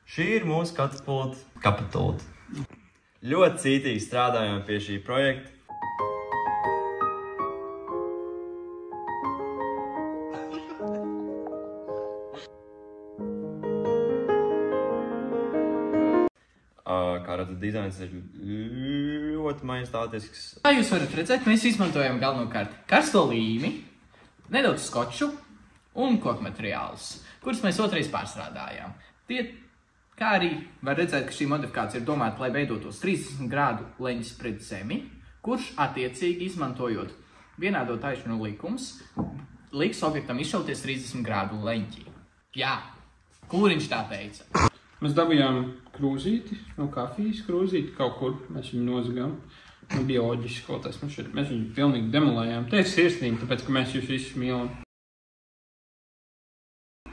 Šī ir mūsu katapulta kapatūta. Ļoti cītīgi strādājam pie šī projekta. Kā redzat, dizains ir ļoti majestātisks. Kā jūs varat redzēt, mēs izmantojam galvenokārt karsto līmi, nedaudz skoču un koku materiālus, kurus mēs otrais pārstrādājām. Kā arī var redzēt, ka šī modifikācija ir domāta, lai veidotos 30 grādu leņķis pret zemi, kurš attiecīgi izmantojot vienādo taišanu likums, liks objektam izšauties 30 grādu leņķī. Jā, Kūriņš tā teica. Mēs dabījām krūzīti, no kafijas krūzīti kaut kur, mēs viņu nozagām. Bioloģiski kaut tas mums šeit, mēs viņu pilnīgi demolējām. Te ir sirsnīgi, tāpēc, ka mēs jūs visus mīlam.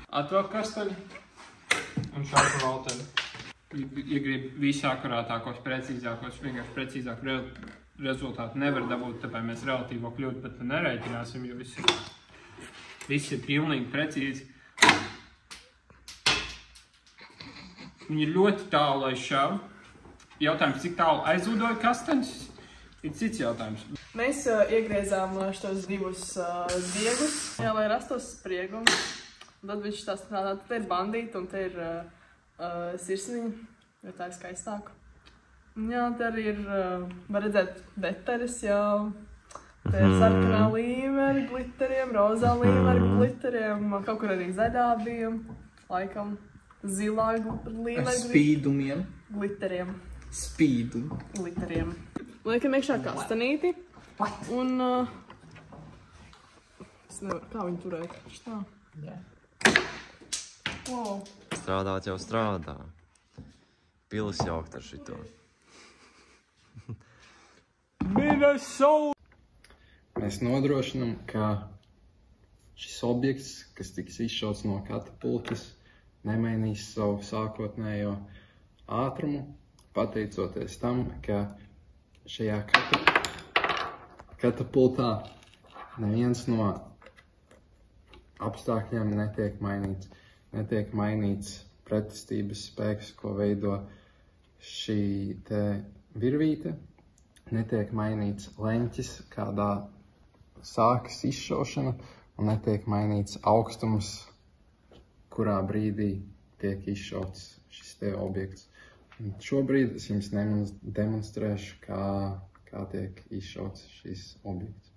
Atvēl kastaļi un šāpu valteri. Ja grib visakurātākos, precīzākos, vienkārši precīzāku rezultātu nevar dabūt, tāpēc mēs relatīvo kļūdu pat nereiķināsim, jo viss ir pilnīgi precīzi. Viņi ir ļoti tālu, lai šāv. Jautājums, cik tālu aizūdoja kastaņus, ir cits jautājums. Mēs iegriezām šos divus diegus, lai rastos spriegums. Tad viņš tā strādā, te ir bandīta un te ir sirsniņa, jo tā ir skaistāka. Jā, te arī ir, var redzēt, deteris jau. Te ir sarkanā līmeri glitteriem, rozā līmeri glitteriem, kaut kur arī zaļā bija, laikam. Zilā līmeri spīdumiem. Glitteriem. Spīdumi. Glitteriem. Liekam iekšā kastanīti. Un... es nevaru, kā viņu turēt? Tā. Jā. Wow. Strādāt jau strādā. Pilis jaukt ar šito. Mēs nodrošinam, ka šis objekts, kas tiks izšauts no katapultas, nemainīs savu sākotnējo ātrumu, pateicoties tam, ka šajā katapultā neviens no apstākļiem netiek mainīts. Netiek mainīts pretestības spēks, ko veido šī te virvīte. Netiek mainīts leņķis, kādā sākas izšaušana, un netiek mainīts augstums, kurā brīdī tiek izšauts šis te objekts. Un šobrīd es jums demonstrēšu, kā tiek izšauts šis objekts.